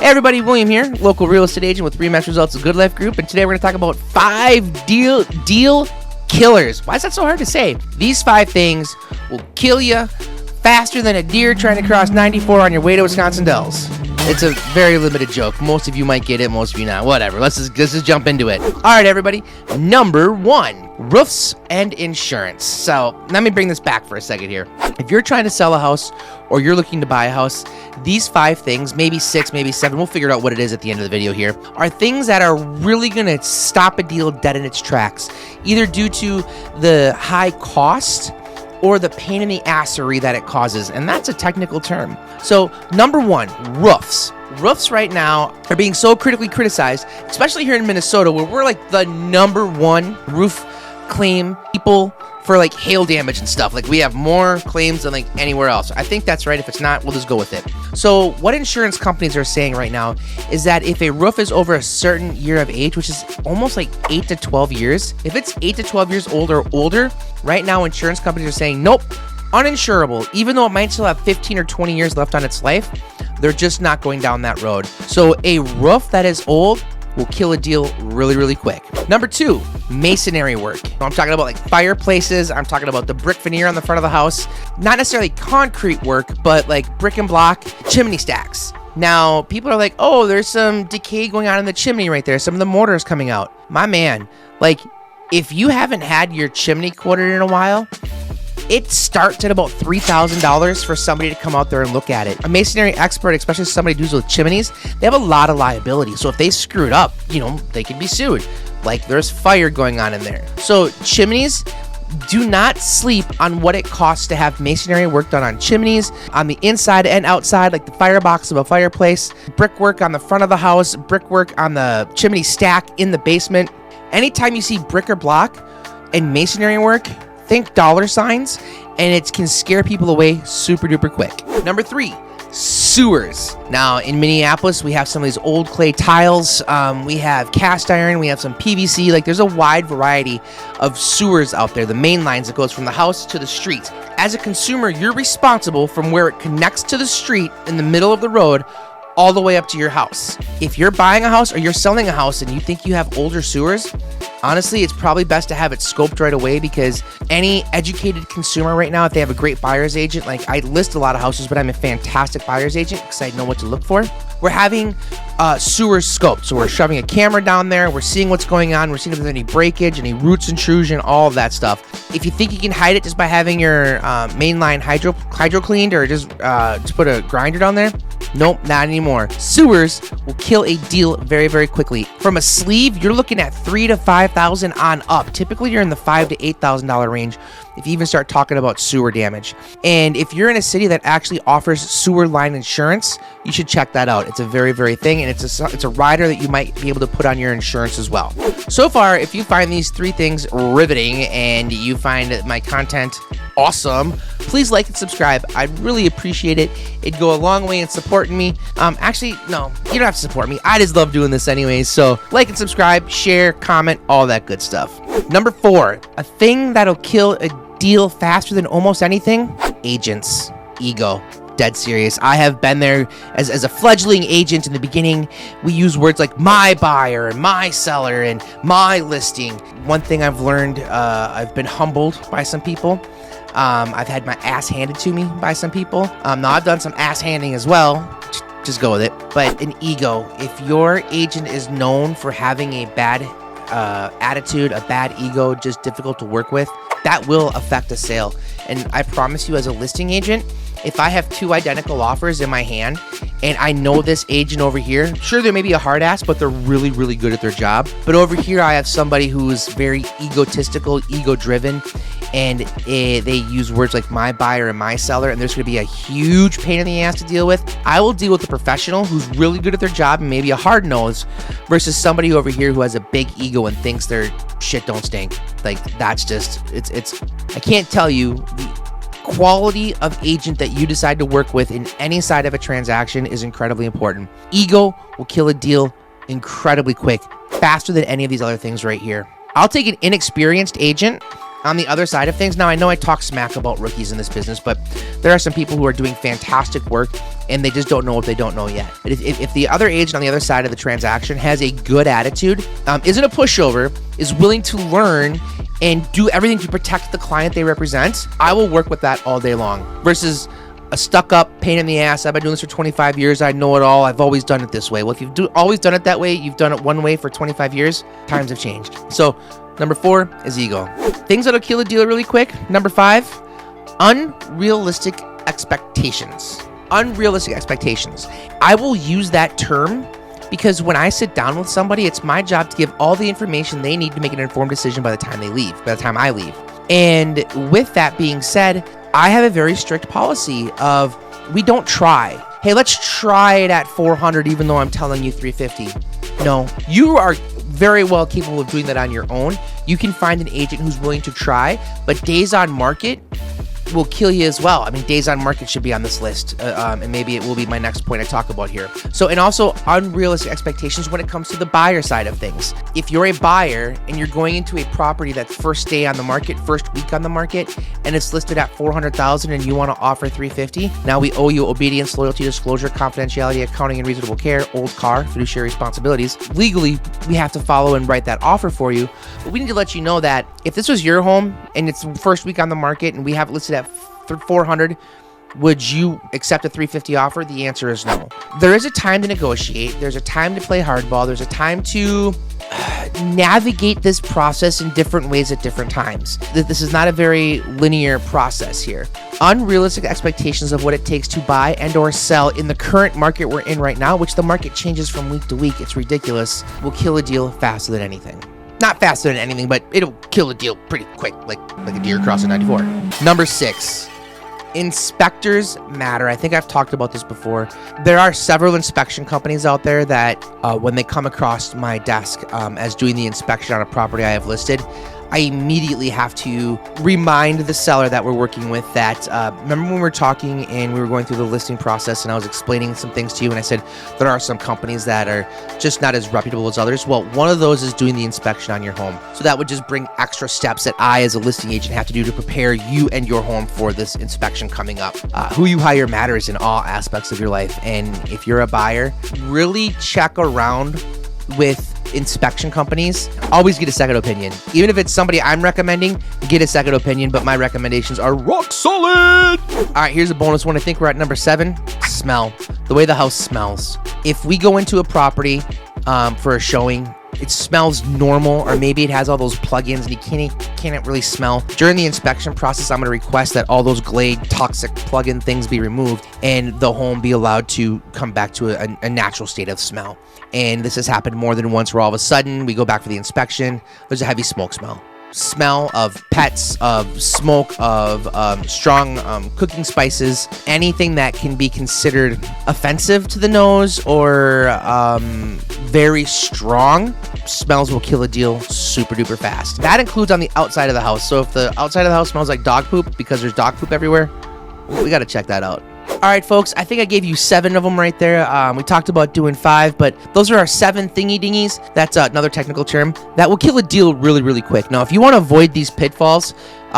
Hey everybody, William here, local real estate agent with Remax Results of Good Life Group, and today we're going to talk about 5 deal killers. Why is that so hard to say? These 5 things will kill you faster than a deer trying to cross 94 on your way to Wisconsin Dells. It's a very limited joke. Most of you might get it, most of you not. Whatever. Let's just jump into it. All right, everybody. Number 1, roofs and insurance. So let me bring this back for a second here. If you're trying to sell a house or you're looking to buy a house, these 5 things, maybe 6, maybe 7, we'll figure out what it is at the end of the video here, are things that are really going to stop a deal dead in its tracks, either due to the high cost or the pain in the assery that it causes, and that's a technical term. So, number 1, roofs. Roofs right now are being so critically criticized, especially here in Minnesota, where we're like the number 1 roof claim people for like hail damage and stuff. Like we have more claims than like anywhere else. I think that's right. If it's not, we'll just go with it. So what insurance companies are saying right now is that if a roof is over a certain year of age, which is almost like 8 to 12 years, if it's 8 to 12 years old or older, right now insurance companies are saying, nope, uninsurable. Even though it might still have 15 or 20 years left on its life, they're just not going down that road. So a roof that is old will kill a deal really, really quick. Number 2, masonry work. I'm talking about like fireplaces. I'm talking about the brick veneer on the front of the house. Not necessarily concrete work, but like brick and block chimney stacks. Now, people are like, oh, there's some decay going on in the chimney right there. Some of the mortar is coming out. My man, like if you haven't had your chimney quartered in a while, it starts at about $3,000 for somebody to come out there and look at it. A masonry expert, especially somebody who deals with chimneys, they have a lot of liability. So if they screw it up, they can be sued. Like there's fire going on in there. So chimneys, do not sleep on what it costs to have masonry work done on chimneys, on the inside and outside, like the firebox of a fireplace, brickwork on the front of the house, brickwork on the chimney stack in the basement. Anytime you see brick or block and masonry work, think dollar signs, and it can scare people away super duper quick. Number 3, sewers. Now in Minneapolis, we have some of these old clay tiles. We have cast iron. We have some PVC. Like there's a wide variety of sewers out there. The main lines that goes from the house to the street. As a consumer, you're responsible from where it connects to the street in the middle of the road all the way up to your house. If you're buying a house or you're selling a house and you think you have older sewers, honestly, it's probably best to have it scoped right away, because any educated consumer right now, if they have a great buyer's agent, like I list a lot of houses, but I'm a fantastic buyer's agent because I know what to look for. We're having sewers scoped. So we're shoving a camera down there. We're seeing what's going on. We're seeing if there's any breakage, any roots intrusion, all of that stuff. If you think you can hide it just by having your mainline hydro cleaned or just put a grinder down there, nope, not anymore. Sewers will kill a deal very, very quickly. From a sleeve, you're looking at $3,000 to $5,000 on up. Typically, you're in the $5,000 to $8,000 range if you even start talking about sewer damage. And if you're in a city that actually offers sewer line insurance, you should check that out. It's a very, very thing, and it's a rider that you might be able to put on your insurance as well. So far, if you find these 3 things riveting and you find my content awesome, please like and subscribe. I'd really appreciate it. It'd go a long way in supporting me. Actually, no, you don't have to support me. I just love doing this anyways. So like and subscribe, share, comment, all that good stuff. Number 4, a thing that'll kill a deal faster than almost anything: agents. Ego. Dead serious. I have been there as a fledgling agent in the beginning. We use words like my buyer and my seller and my listing. One thing I've learned, I've been humbled by some people. I've had my ass handed to me by some people. Now I've done some ass handing as well. Just go with it. But an ego. If your agent is known for having a bad attitude, a bad ego, just difficult to work with, that will affect a sale. And I promise you, as a listing agent, if I have 2 identical offers in my hand and I know this agent over here, sure, they may be a hard ass, but they're really, really good at their job. But over here, I have somebody who's very egotistical, ego driven, and they use words like my buyer and my seller, and there's going to be a huge pain in the ass to deal with. I will deal with a professional who's really good at their job and maybe a hard nose versus somebody over here who has a big ego and thinks their shit don't stink. Like that's just, it's I can't tell you the quality of agent that you decide to work with in any side of a transaction is incredibly important. Ego will kill a deal incredibly quick, faster than any of these other things right here. I'll take an inexperienced agent On the other side of things, now I know I talk smack about rookies in this business, but there are some people who are doing fantastic work and they just don't know what they don't know yet. But if the other agent on the other side of the transaction has a good attitude, isn't a pushover, is willing to learn and do everything to protect the client they represent, I will work with that all day long. Versus a stuck-up pain in the ass. I've been doing this for 25 years. I know it all. I've always done it this way. Well, if you've always done it that way, you've done it one way for 25 years, times have changed. So number 4 is ego. Things that'll kill a deal really quick. Number 5, unrealistic expectations. Unrealistic expectations. I will use that term because when I sit down with somebody, it's my job to give all the information they need to make an informed decision by the time I leave. And with that being said, I have a very strict policy of we don't try. Hey, let's try it at 400 even though I'm telling you 350. No, you are very well capable of doing that on your own. You can find an agent who's willing to try, but days on market will kill you as well. I mean, days on market should be on this list, and maybe it will be my next point I talk about here. So, and also unrealistic expectations when it comes to the buyer side of things. If you're a buyer and you're going into a property that's first day on the market, first week on the market, and it's listed at $400,000 and you want to offer $350, now we owe you obedience, loyalty, disclosure, confidentiality, accounting, and reasonable care, old car, fiduciary responsibilities. Legally, we have to follow and write that offer for you, but we need to let you know that if this was your home and it's first week on the market and we have it listed at 400, would you accept a 350 offer? The answer is no. There is a time to negotiate. There's a time to play hardball. There's a time to navigate this process in different ways at different times. This is not a very linear process here. Unrealistic expectations of what it takes to buy and or sell in the current market we're in right now, which the market changes from week to week. It's ridiculous. Will kill a deal faster than anything. Not faster than anything, but it'll kill a deal pretty quick, like a deer crossing 94. Number 6, inspectors matter. I think I've talked about this before. There are several inspection companies out there that when they come across my desk as doing the inspection on a property I have listed, I immediately have to remind the seller that we're working with that, remember when we were talking and we were going through the listing process and I was explaining some things to you and I said there are some companies that are just not as reputable as others? Well, one of those is doing the inspection on your home. So that would just bring extra steps that I as a listing agent have to do to prepare you and your home for this inspection coming up. Who you hire matters in all aspects of your life. And if you're a buyer, really check around with inspection companies. Always get a second opinion. Even if it's somebody I'm recommending, get a second opinion, but my recommendations are rock solid. All right, here's a bonus one. I think we're at number 7, smell. The way the house smells. If we go into a property for a showing, it smells normal, or maybe it has all those plugins and you can't really smell. During the inspection process, I'm going to request that all those Glade toxic plug-in things be removed and the home be allowed to come back to a natural state of smell. And this has happened more than once where all of a sudden we go back for the inspection, there's a heavy smoke smell. Smell of pets, of smoke, of strong cooking spices, anything that can be considered offensive to the nose or very strong smells will kill a deal super duper fast. That includes on the outside of the house. So if the outside of the house smells like dog poop because there's dog poop everywhere, we got to check that out. All right, folks, I think I gave you 7 of them right there. We talked about doing 5, but those are our 7 thingy dingies. That's another technical term that will kill a deal really, really quick. Now, if you want to avoid these pitfalls,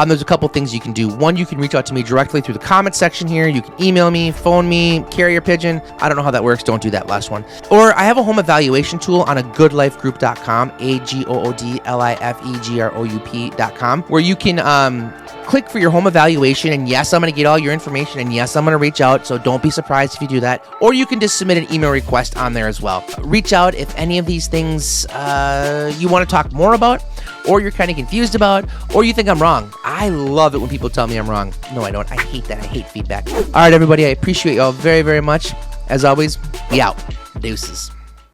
there's a couple things you can do. One, you can reach out to me directly through the comment section here. You can email me, phone me, carrier pigeon. I don't know how that works. Don't do that last one. Or I have a home evaluation tool on a goodlifegroup.com, AGOODLIFEGROUP.com, where you can click for your home evaluation, and yes, I'm going to get all your information, and yes, I'm going to reach out, so don't be surprised if you do that. Or you can just submit an email request on there as well. Reach out if any of these things you want to talk more about, or you're kind of confused about, or you think I'm wrong. I love it when people tell me I'm wrong. No, I don't. I hate that. I hate feedback. All right, everybody, I appreciate y'all very, very much. As always, be out. Deuces.